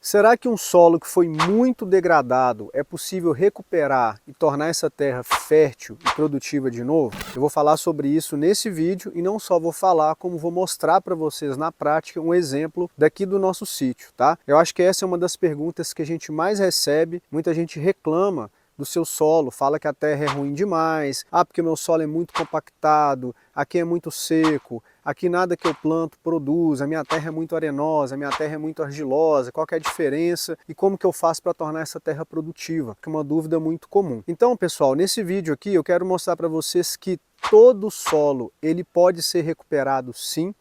Será que um solo que foi muito degradado é possível recuperar e tornar essa terra fértil e produtiva de novo? Eu vou falar sobre isso nesse vídeo e não só vou falar, como vou mostrar para vocês na prática um exemplo daqui do nosso sítio, tá? Eu acho que essa é uma das perguntas que a gente mais recebe, muita gente reclama do seu solo, fala que a terra é ruim demais, porque meu solo é muito compactado, aqui é muito seco, aqui nada que eu planto produz, a minha terra é muito arenosa, a minha terra é muito argilosa, qual que é a diferença e como que eu faço para tornar essa terra produtiva? Que é uma dúvida muito comum. Então, pessoal, nesse vídeo aqui eu quero mostrar para vocês que todo solo ele pode ser recuperado sim,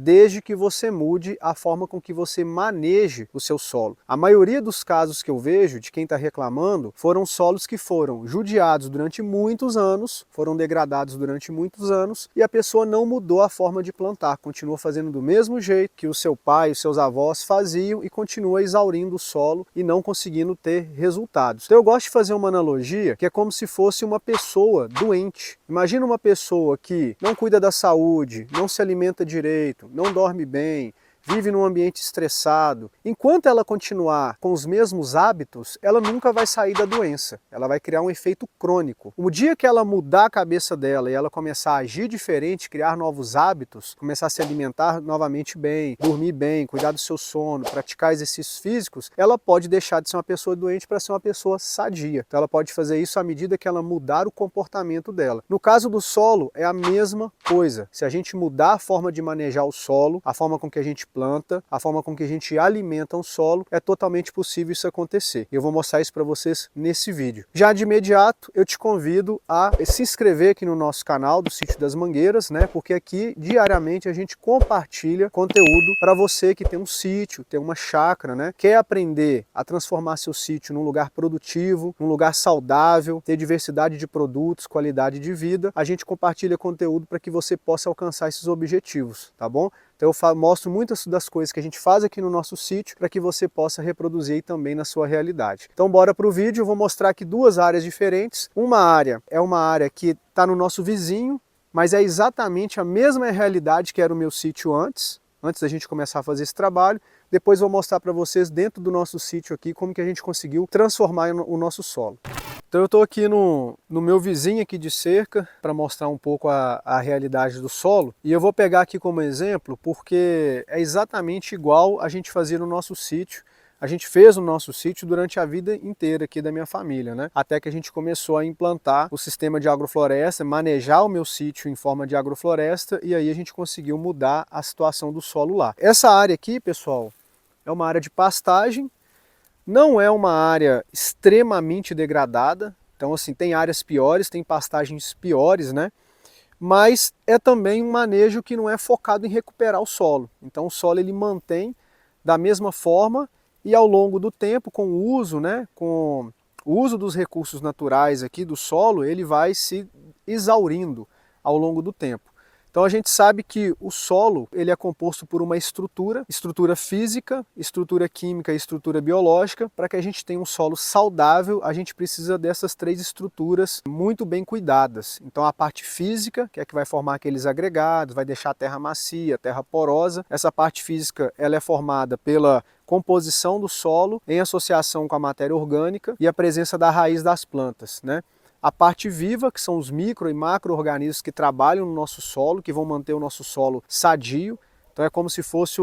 desde que você mude a forma com que você maneje o seu solo. A maioria dos casos que eu vejo de quem está reclamando foram solos que foram judiados durante muitos anos, foram degradados durante muitos anos e a pessoa não mudou a forma de plantar, continuou fazendo do mesmo jeito que o seu pai e os seus avós faziam e continua exaurindo o solo e não conseguindo ter resultados. Então eu gosto de fazer uma analogia que é como se fosse uma pessoa doente. Imagina uma pessoa que não cuida da saúde, não se alimenta direito, não dorme bem, vive num ambiente estressado. Enquanto ela continuar com os mesmos hábitos, ela nunca vai sair da doença. Ela vai criar um efeito crônico. O dia que ela mudar a cabeça dela e ela começar a agir diferente, criar novos hábitos, começar a se alimentar novamente bem, dormir bem, cuidar do seu sono, praticar exercícios físicos, ela pode deixar de ser uma pessoa doente para ser uma pessoa sadia. Então ela pode fazer isso à medida que ela mudar o comportamento dela. No caso do solo, é a mesma coisa. Se a gente mudar a forma de manejar o solo, a forma com que a gente planta, a forma com que a gente alimenta o solo, é totalmente possível isso acontecer. Eu vou mostrar isso para vocês nesse vídeo. Já de imediato, eu te convido a se inscrever aqui no nosso canal do Sítio das Mangueiras, né? Porque aqui diariamente a gente compartilha conteúdo para você que tem um sítio, tem uma chácara, né? Quer aprender a transformar seu sítio num lugar produtivo, num lugar saudável, ter diversidade de produtos, qualidade de vida. A gente compartilha conteúdo para que você possa alcançar esses objetivos, tá bom? Então eu mostro muitas das coisas que a gente faz aqui no nosso sítio para que você possa reproduzir aí também na sua realidade. Então bora para o vídeo, eu vou mostrar aqui duas áreas diferentes. Uma área é uma área que está no nosso vizinho, mas é exatamente a mesma realidade que era o meu sítio antes da gente começar a fazer esse trabalho. Depois vou mostrar para vocês dentro do nosso sítio aqui como que a gente conseguiu transformar o nosso solo. Então eu estou aqui no meu vizinho aqui de cerca para mostrar um pouco a realidade do solo e eu vou pegar aqui como exemplo porque é exatamente igual a gente fazia no nosso sítio. A gente fez o nosso sítio durante a vida inteira aqui da minha família, né? Até que a gente começou a implantar o sistema de agrofloresta, manejar o meu sítio em forma de agrofloresta e aí a gente conseguiu mudar a situação do solo lá. Essa área aqui, pessoal, é uma área de pastagem. Não é uma área extremamente degradada, então assim, tem áreas piores, tem pastagens piores, né? Mas é também um manejo que não é focado em recuperar o solo. Então o solo ele mantém da mesma forma e ao longo do tempo, com o uso, né, com o uso dos recursos naturais aqui do solo, ele vai se exaurindo ao longo do tempo. Então a gente sabe que o solo ele é composto por uma estrutura física, estrutura química e estrutura biológica. Para que a gente tenha um solo saudável, a gente precisa dessas três estruturas muito bem cuidadas. Então a parte física, que é que vai formar aqueles agregados, vai deixar a terra macia, a terra porosa. Essa parte física ela é formada pela composição do solo em associação com a matéria orgânica e a presença da raiz das plantas, né? A parte viva, que são os micro e macro-organismos que trabalham no nosso solo, que vão manter o nosso solo sadio. Então é como se fosse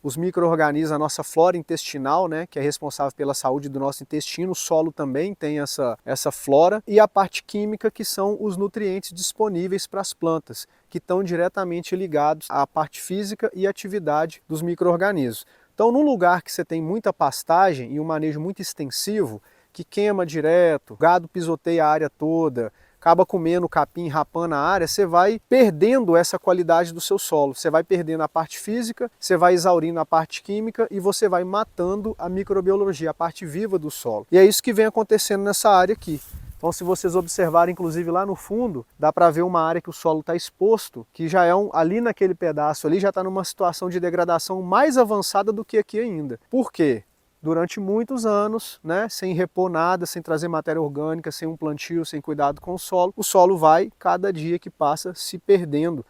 os micro-organismos, a nossa flora intestinal, né, que é responsável pela saúde do nosso intestino. O solo também tem essa flora. E a parte química, que são os nutrientes disponíveis para as plantas, que estão diretamente ligados à parte física e atividade dos micro-organismos. Então, num lugar que você tem muita pastagem e um manejo muito extensivo, que queima direto, o gado pisoteia a área toda, acaba comendo capim, rapando a área, você vai perdendo essa qualidade do seu solo. Você vai perdendo a parte física, você vai exaurindo a parte química e você vai matando a microbiologia, a parte viva do solo. E é isso que vem acontecendo nessa área aqui. Então se vocês observarem, inclusive lá no fundo, dá para ver uma área que o solo está exposto, que já é ali naquele pedaço ali, já está numa situação de degradação mais avançada do que aqui ainda. Por quê? Durante muitos anos, né, sem repor nada, sem trazer matéria orgânica, sem um plantio, sem cuidado com o solo vai, cada dia que passa, se perdendo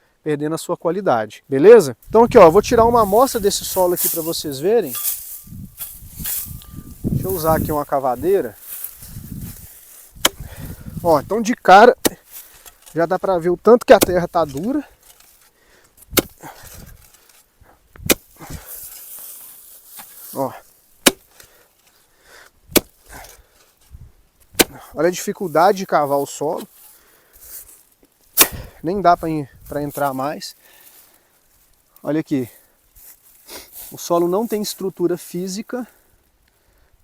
a sua qualidade. Beleza? Então aqui, ó, eu vou tirar uma amostra desse solo aqui para vocês verem. Deixa eu usar aqui uma cavadeira. Ó, então de cara já dá pra ver o tanto que a terra tá dura. Ó. Olha a dificuldade de cavar o solo. Nem dá para entrar mais. Olha aqui. O solo não tem estrutura física,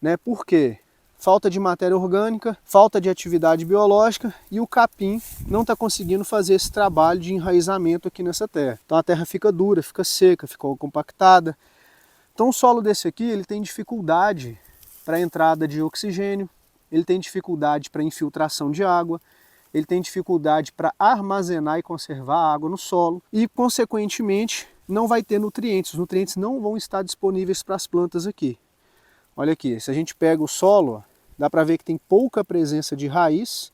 né? Por quê? Falta de matéria orgânica, falta de atividade biológica e o capim não está conseguindo fazer esse trabalho de enraizamento aqui nessa terra. Então a terra fica dura, fica seca, ficou compactada. Então o solo desse aqui ele tem dificuldade para entrada de oxigênio, ele tem dificuldade para infiltração de água, ele tem dificuldade para armazenar e conservar a água no solo e, consequentemente, não vai ter nutrientes. Os nutrientes não vão estar disponíveis para as plantas aqui. Olha aqui, se a gente pega o solo, ó, dá para ver que tem pouca presença de raiz,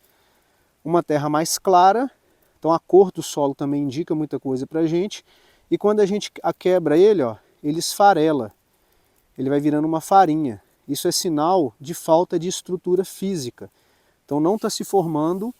uma terra mais clara, então a cor do solo também indica muita coisa para a gente. E quando a gente quebra ele, ó, ele esfarela, ele vai virando uma farinha. Isso é sinal de falta de estrutura física. Então não está se formando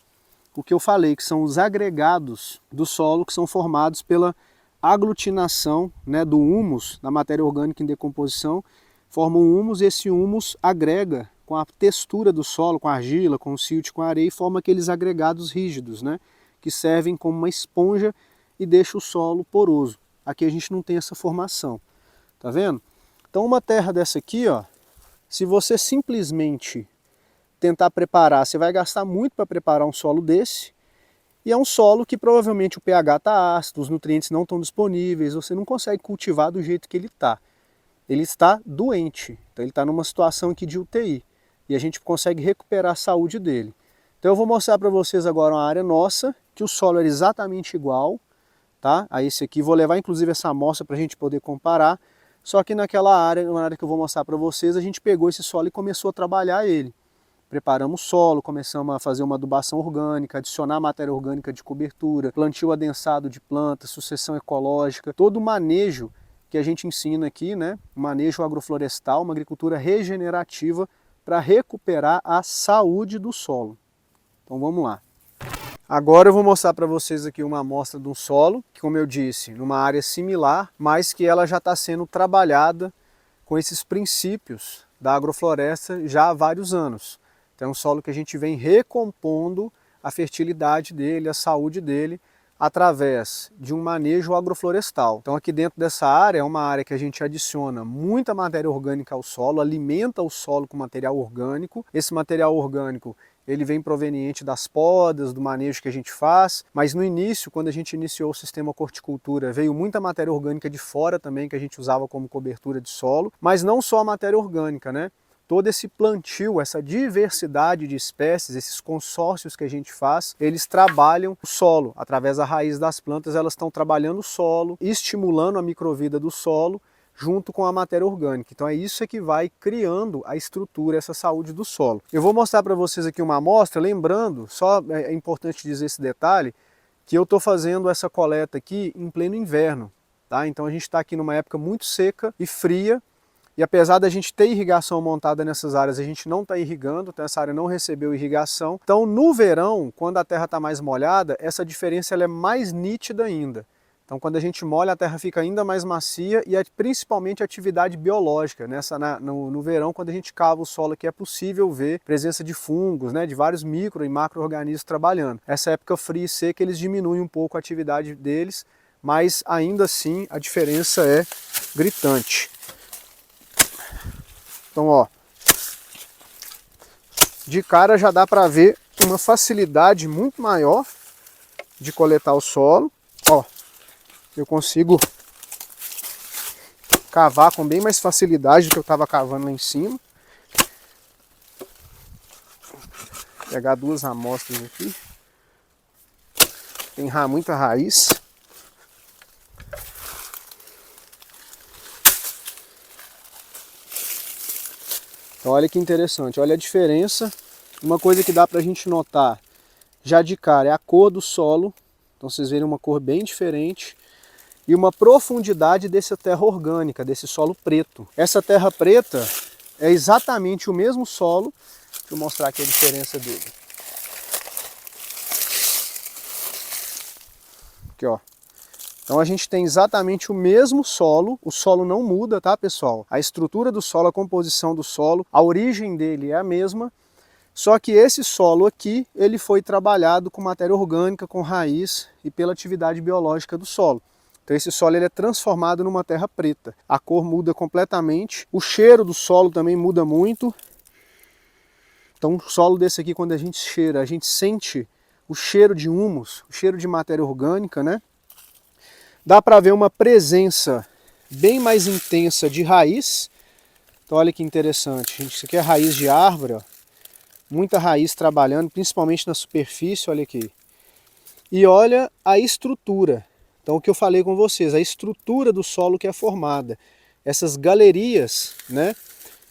o que eu falei, que são os agregados do solo que são formados pela aglutinação, né, do humus, da matéria orgânica em decomposição, forma um humus e esse humus agrega com a textura do solo, com a argila, com o silt, com a areia, e forma aqueles agregados rígidos, né, que servem como uma esponja e deixa o solo poroso. Aqui a gente não tem essa formação, tá vendo? Então uma terra dessa aqui, ó, se você simplesmente tentar preparar, você vai gastar muito para preparar um solo desse, e é um solo que provavelmente o pH está ácido, os nutrientes não estão disponíveis, você não consegue cultivar do jeito que ele está. Ele está doente, então ele está numa situação aqui de UTI, e a gente consegue recuperar a saúde dele. Então eu vou mostrar para vocês agora uma área nossa, que o solo era exatamente igual, tá? A esse aqui, vou levar inclusive essa amostra para a gente poder comparar, só que naquela área, na área que eu vou mostrar para vocês, a gente pegou esse solo e começou a trabalhar ele. Preparamos o solo, começamos a fazer uma adubação orgânica, adicionar matéria orgânica de cobertura, plantio adensado de plantas, sucessão ecológica, todo o manejo que a gente ensina aqui, né? Manejo agroflorestal, uma agricultura regenerativa para recuperar a saúde do solo. Então vamos lá. Agora eu vou mostrar para vocês aqui uma amostra de um solo, que como eu disse, numa área similar, mas que ela já está sendo trabalhada com esses princípios da agrofloresta já há vários anos. Então é um solo que a gente vem recompondo a fertilidade dele, a saúde dele, através de um manejo agroflorestal. Então aqui dentro dessa área é uma área que a gente adiciona muita matéria orgânica ao solo, alimenta o solo com material orgânico. Esse material orgânico ele vem proveniente das podas, do manejo que a gente faz, mas no início, quando a gente iniciou o sistema horticultura, veio muita matéria orgânica de fora também, que a gente usava como cobertura de solo, mas não só a matéria orgânica, né? Todo esse plantio, essa diversidade de espécies, esses consórcios que a gente faz, eles trabalham o solo. Através da raiz das plantas, elas estão trabalhando o solo, estimulando a microvida do solo, junto com a matéria orgânica. Então é isso que vai criando a estrutura, essa saúde do solo. Eu vou mostrar para vocês aqui uma amostra, lembrando, só é importante dizer esse detalhe, que eu estou fazendo essa coleta aqui em pleno inverno, tá? Então a gente está aqui numa época muito seca e fria, e apesar da gente ter irrigação montada nessas áreas, a gente não está irrigando, então essa área não recebeu irrigação. Então no verão, quando a terra está mais molhada, essa diferença ela é mais nítida ainda. Então quando a gente molha, a terra fica ainda mais macia e principalmente a atividade biológica. No verão, quando a gente cava o solo aqui, é possível ver presença de fungos, né, de vários micro e macro-organismos trabalhando. Essa época fria e seca, eles diminuem um pouco a atividade deles, mas ainda assim a diferença é gritante. Então, ó, de cara já dá para ver uma facilidade muito maior de coletar o solo. Ó, eu consigo cavar com bem mais facilidade do que eu estava cavando lá em cima. Vou pegar duas amostras aqui. Tem muita raiz. Então olha que interessante, olha a diferença. Uma coisa que dá para a gente notar já de cara é a cor do solo. Então vocês verem uma cor bem diferente. E uma profundidade dessa terra orgânica, desse solo preto. Essa terra preta, é exatamente o mesmo solo. Deixa eu mostrar aqui a diferença dele. Aqui, ó. Então a gente tem exatamente o mesmo solo, o solo não muda, tá, pessoal? A estrutura do solo, a composição do solo, a origem dele é a mesma, só que esse solo aqui, ele foi trabalhado com matéria orgânica, com raiz e pela atividade biológica do solo. Então esse solo ele é transformado numa terra preta. A cor muda completamente, o cheiro do solo também muda muito. Então um solo desse aqui, quando a gente cheira, a gente sente o cheiro de humus, o cheiro de matéria orgânica, né? Dá para ver uma presença bem mais intensa de raiz. Então olha que interessante, gente, isso aqui é raiz de árvore, ó. Muita raiz trabalhando, principalmente na superfície, olha aqui. E olha a estrutura. Então o que eu falei com vocês, a estrutura do solo que é formada. Essas galerias, né,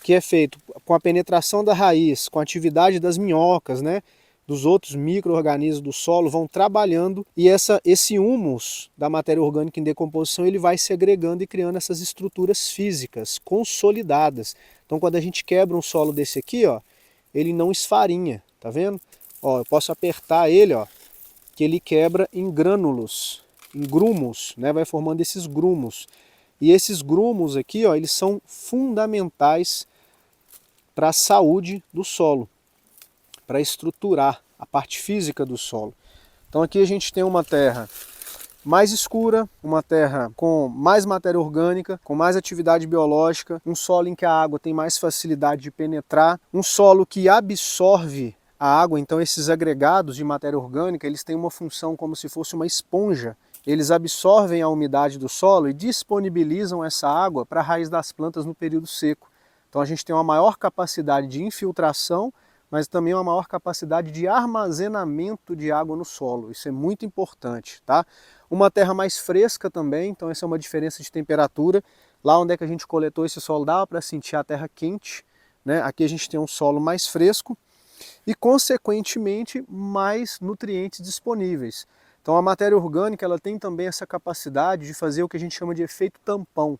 que é feito com a penetração da raiz, com a atividade das minhocas, né, dos outros micro-organismos do solo, vão trabalhando e esse humus da matéria orgânica em decomposição ele vai se agregando e criando essas estruturas físicas consolidadas. Então quando a gente quebra um solo desse aqui, ó, ele não esfarinha, tá vendo? Ó, eu posso apertar ele, ó, que ele quebra em grânulos, em grumos, né, vai formando esses grumos. E esses grumos aqui, ó, eles são fundamentais para a saúde do solo, para estruturar a parte física do solo. Então aqui a gente tem uma terra mais escura, uma terra com mais matéria orgânica, com mais atividade biológica, um solo em que a água tem mais facilidade de penetrar, um solo que absorve a água, então esses agregados de matéria orgânica, eles têm uma função como se fosse uma esponja. Eles absorvem a umidade do solo e disponibilizam essa água para a raiz das plantas no período seco. Então a gente tem uma maior capacidade de infiltração, mas também uma maior capacidade de armazenamento de água no solo. Isso é muito importante, tá? Uma terra mais fresca também, então essa é uma diferença de temperatura. Lá onde é que a gente coletou esse solo dava para sentir a terra quente, né? Aqui a gente tem um solo mais fresco e, consequentemente, mais nutrientes disponíveis. Então a matéria orgânica ela tem também essa capacidade de fazer o que a gente chama de efeito tampão.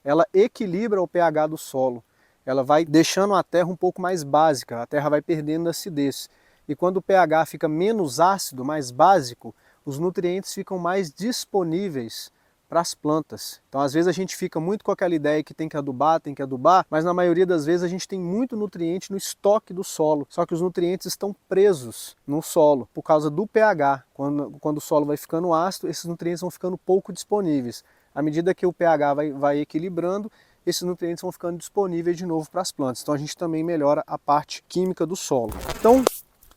Ela equilibra o pH do solo. Ela vai deixando a terra um pouco mais básica, a terra vai perdendo acidez. E quando o pH fica menos ácido, mais básico, os nutrientes ficam mais disponíveis para as plantas. Então às vezes a gente fica muito com aquela ideia que tem que adubar, mas na maioria das vezes a gente tem muito nutriente no estoque do solo, só que os nutrientes estão presos no solo por causa do pH. Quando o solo vai ficando ácido, esses nutrientes vão ficando pouco disponíveis. À medida que o pH vai equilibrando, esses nutrientes vão ficando disponíveis de novo para as plantas. Então a gente também melhora a parte química do solo. Então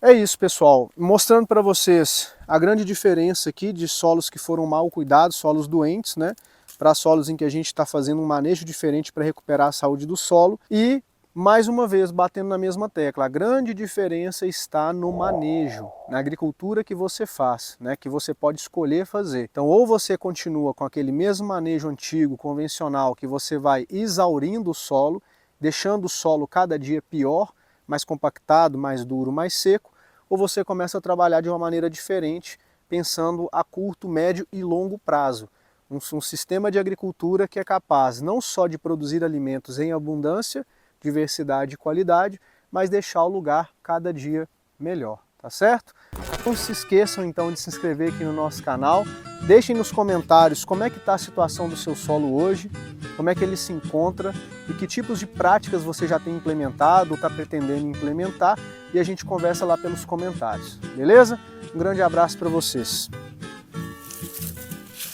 é isso, pessoal. Mostrando para vocês a grande diferença aqui de solos que foram mal cuidados, solos doentes, né? Para solos em que a gente está fazendo um manejo diferente para recuperar a saúde do solo. E, mais uma vez, batendo na mesma tecla, a grande diferença está no manejo, na agricultura que você faz, né? Que você pode escolher fazer. Então, ou você continua com aquele mesmo manejo antigo, convencional, que você vai exaurindo o solo, deixando o solo cada dia pior, mais compactado, mais duro, mais seco, ou você começa a trabalhar de uma maneira diferente, pensando a curto, médio e longo prazo. Um sistema de agricultura que é capaz não só de produzir alimentos em abundância, diversidade e qualidade, mas deixar o lugar cada dia melhor, tá certo? Não se esqueçam então de se inscrever aqui no nosso canal, deixem nos comentários como é que está a situação do seu solo hoje, como é que ele se encontra e que tipos de práticas você já tem implementado ou está pretendendo implementar, e a gente conversa lá pelos comentários, beleza? Um grande abraço para vocês!